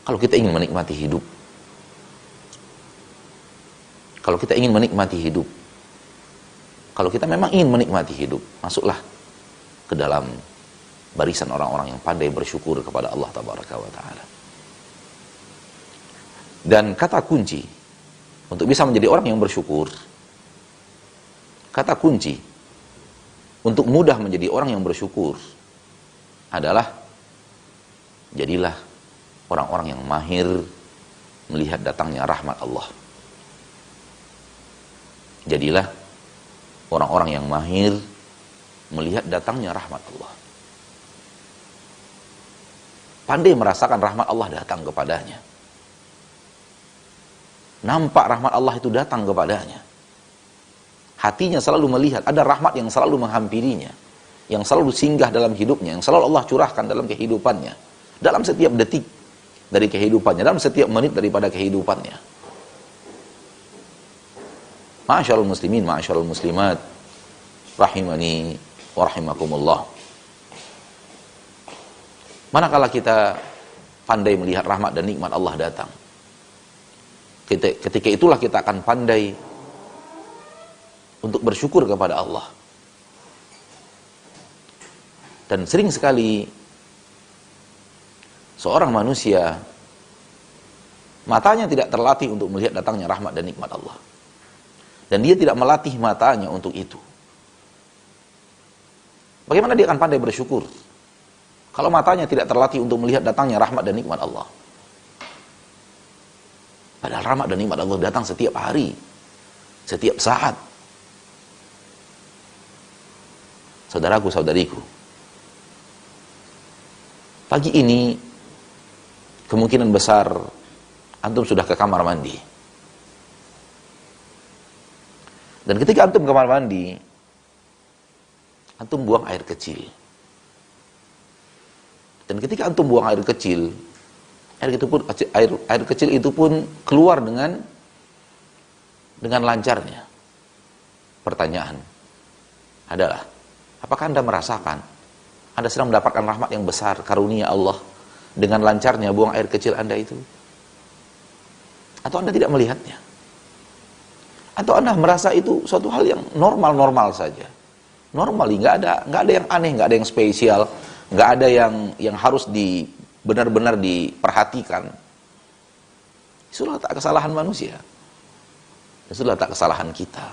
Kalau kita ingin menikmati hidup, kalau kita ingin menikmati hidup, kalau kita memang ingin menikmati hidup, masuklah ke dalam barisan orang-orang yang pandai bersyukur kepada Allah Tabaraka wa Ta'ala. Dan kata kunci untuk bisa menjadi orang yang bersyukur, kata kunci untuk mudah menjadi orang yang bersyukur adalah jadilah orang-orang yang mahir melihat datangnya rahmat Allah. Jadilah orang-orang yang mahir melihat datangnya rahmat Allah. Pandai merasakan rahmat Allah datang kepadanya. Nampak rahmat Allah itu datang kepadanya. Hatinya selalu melihat ada rahmat yang selalu menghampirinya, yang selalu singgah dalam hidupnya, yang selalu Allah curahkan dalam kehidupannya, dalam setiap detik dari kehidupannya, dalam setiap menit daripada kehidupannya. Ma'asyarul muslimin, ma'asyarul muslimat, rahimani wa rahimakumullah. Manakala kita pandai melihat rahmat dan nikmat Allah datang, ketika itulah kita akan pandai untuk bersyukur kepada Allah. Dan sering sekali seorang manusia matanya tidak terlatih untuk melihat datangnya rahmat dan nikmat Allah, dan dia tidak melatih matanya untuk itu. Bagaimana dia akan pandai bersyukur kalau matanya tidak terlatih untuk melihat datangnya rahmat dan nikmat Allah? Padahal rahmat dan nikmat Allah datang setiap hari, setiap saat. Saudaraku, saudariku, pagi ini kemungkinan besar antum sudah ke kamar mandi. Dan ketika antum ke kamar mandi, antum buang air kecil. Dan ketika antum buang air kecil, air kecil itu pun keluar dengan lancarnya. Pertanyaan adalah, apakah Anda merasakan Anda sedang mendapatkan rahmat yang besar, karunia Allah, dengan lancarnya buang air kecil Anda itu? Atau Anda tidak melihatnya? Atau Anda merasa itu suatu hal yang normal-normal saja? Normal, nggak ada yang aneh, nggak ada yang spesial, nggak ada yang harus benar-benar diperhatikan. Itulah tak kesalahan manusia. Itulah tak kesalahan kita.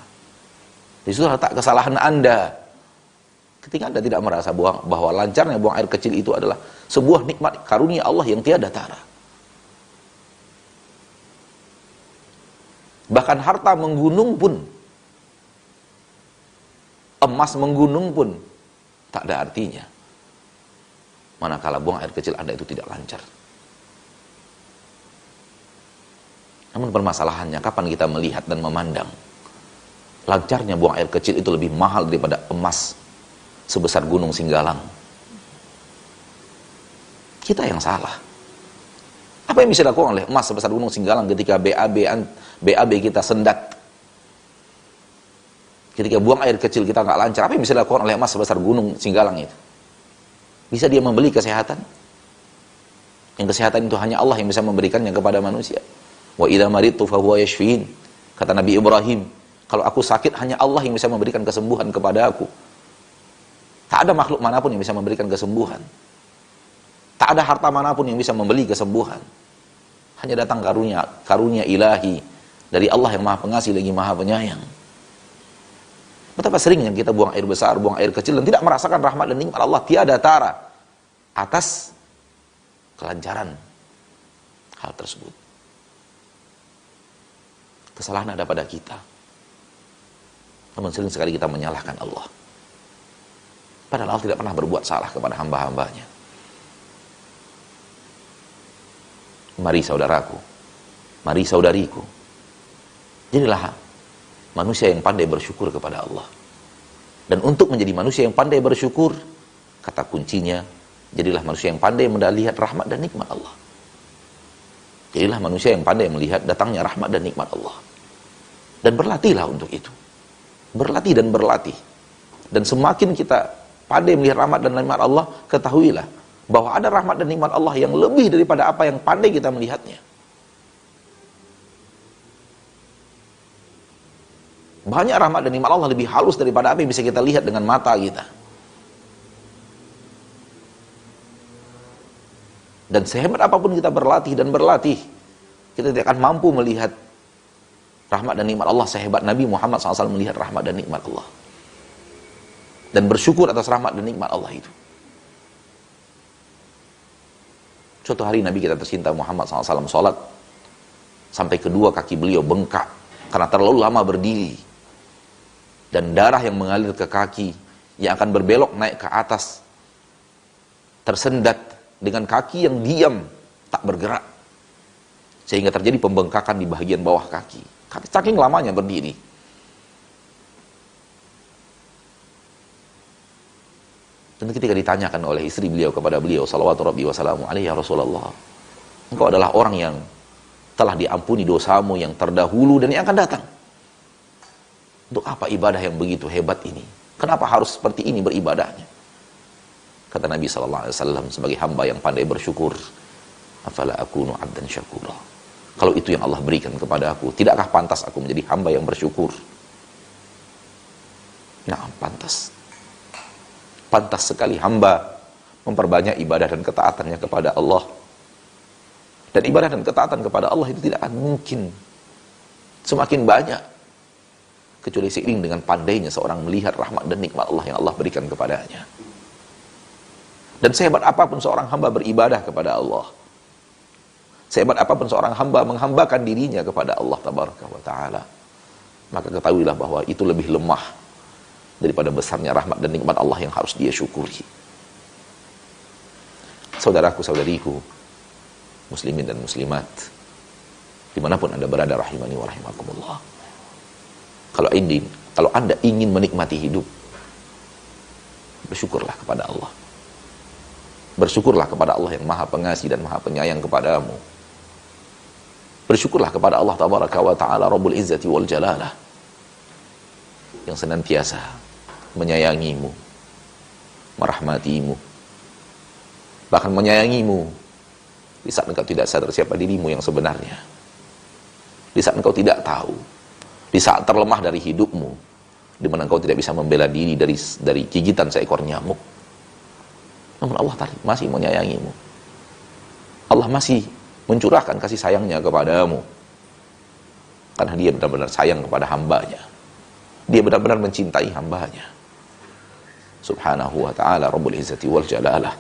Itulah tak kesalahan Anda. Ketika Anda tidak merasa bahwa lancarnya buang air kecil itu adalah sebuah nikmat karunia Allah yang tiada tara. Bahkan harta menggunung pun, emas menggunung pun tak ada artinya manakala buang air kecil Anda itu tidak lancar. Namun permasalahannya, kapan kita melihat dan memandang lancarnya buang air kecil itu lebih mahal daripada emas sebesar gunung Singgalang? Kita yang salah. Apa yang bisa dilakukan oleh emas sebesar gunung Singgalang ketika BAB kita sendat? Ketika buang air kecil kita nggak lancar, apa yang bisa dilakukan oleh emas sebesar gunung Singgalang itu? Bisa dia membeli kesehatan? Yang kesehatan itu hanya Allah yang bisa memberikannya kepada manusia. Wa idza maridtu fa huwa yashfin. Kata Nabi Ibrahim, kalau aku sakit hanya Allah yang bisa memberikan kesembuhan kepada aku. Tak ada makhluk manapun yang bisa memberikan kesembuhan. Tak ada harta manapun yang bisa membeli kesembuhan. Hanya datang karunia ilahi dari Allah yang Maha Pengasih lagi Maha Penyayang. Betapa seringnya kita buang air besar, buang air kecil, dan tidak merasakan rahmat dan nikmat Allah tiada tara atas kelancaran hal tersebut. Kesalahan ada pada kita. Namun sering sekali kita menyalahkan Allah. Padahal Allah tidak pernah berbuat salah kepada hamba-hambanya. Mari saudaraku, mari saudariku, jadilah manusia yang pandai bersyukur kepada Allah. Dan untuk menjadi manusia yang pandai bersyukur, kata kuncinya, jadilah manusia yang pandai melihat rahmat dan nikmat Allah. Jadilah manusia yang pandai melihat datangnya rahmat dan nikmat Allah. Dan berlatihlah untuk itu. Berlatih dan berlatih. Dan semakin kita pandai melihat rahmat dan nikmat Allah, ketahuilah bahwa ada rahmat dan nikmat Allah yang lebih daripada apa yang pandai kita melihatnya. Banyak rahmat dan nikmat Allah lebih halus daripada apa yang bisa kita lihat dengan mata kita. Dan sehebat apapun kita berlatih, kita tidak akan mampu melihat rahmat dan nikmat Allah sehebat Nabi Muhammad SAW melihat rahmat dan nikmat Allah. Dan bersyukur atas rahmat dan nikmat Allah itu. Suatu hari Nabi kita tercinta Muhammad SAW sholat, sampai kedua kaki beliau bengkak, karena terlalu lama berdiri. Dan darah yang mengalir ke kaki, yang akan berbelok naik ke atas, tersendat dengan kaki yang diam, tak bergerak. Sehingga terjadi pembengkakan di bagian bawah kaki. Saking lamanya berdiri. Dan ketika ditanyakan oleh istri beliau kepada beliau, salawatu rabbi wa salamu alaihi, ya Rasulullah, engkau adalah orang yang telah diampuni dosamu yang terdahulu dan yang akan datang. Untuk apa ibadah yang begitu hebat ini? Kenapa harus seperti ini beribadahnya? Kata Nabi SAW sebagai hamba yang pandai bersyukur, afala akunu abdan syakura. Kalau itu yang Allah berikan kepada aku, tidakkah pantas aku menjadi hamba yang bersyukur? Nah, pantas. Pantas sekali hamba memperbanyak ibadah dan ketaatannya kepada Allah. Dan ibadah dan ketaatan kepada Allah itu tidak akan mungkin semakin banyak kecuali seiring dengan pandainya seorang melihat rahmat dan nikmat Allah yang Allah berikan kepadanya. Dan sehebat apapun seorang hamba beribadah kepada Allah, sehebat apapun seorang hamba menghambakan dirinya kepada Allah tabaraka wa ta'ala, maka ketahuilah bahwa itu lebih lemah daripada besarnya rahmat dan nikmat Allah yang harus dia syukuri. Saudaraku, saudariku, muslimin dan muslimat, dimanapun Anda berada, rahimani wa rahimakumullah. Kalau Anda ingin menikmati hidup, bersyukurlah kepada Allah. Bersyukurlah kepada Allah yang maha pengasih dan maha penyayang kepadamu. Bersyukurlah kepada Allah tabaraka wa ta'ala, Rabbul Izzati wal Jalalah, yang senantiasa menyayangimu, merahmatimu, bahkan menyayangimu di saat engkau tidak sadar siapa dirimu yang sebenarnya, di saat engkau tidak tahu, di saat terlemah dari hidupmu, di mana engkau tidak bisa membela diri dari gigitan seekor nyamuk. Namun Allah masih menyayangimu. Allah masih mencurahkan kasih sayangnya kepadamu, karena dia benar-benar sayang kepada hambanya. Dia benar-benar mencintai hambanya. Subhanahu wa ta'ala, Rabbul Izzati wal Jalalah.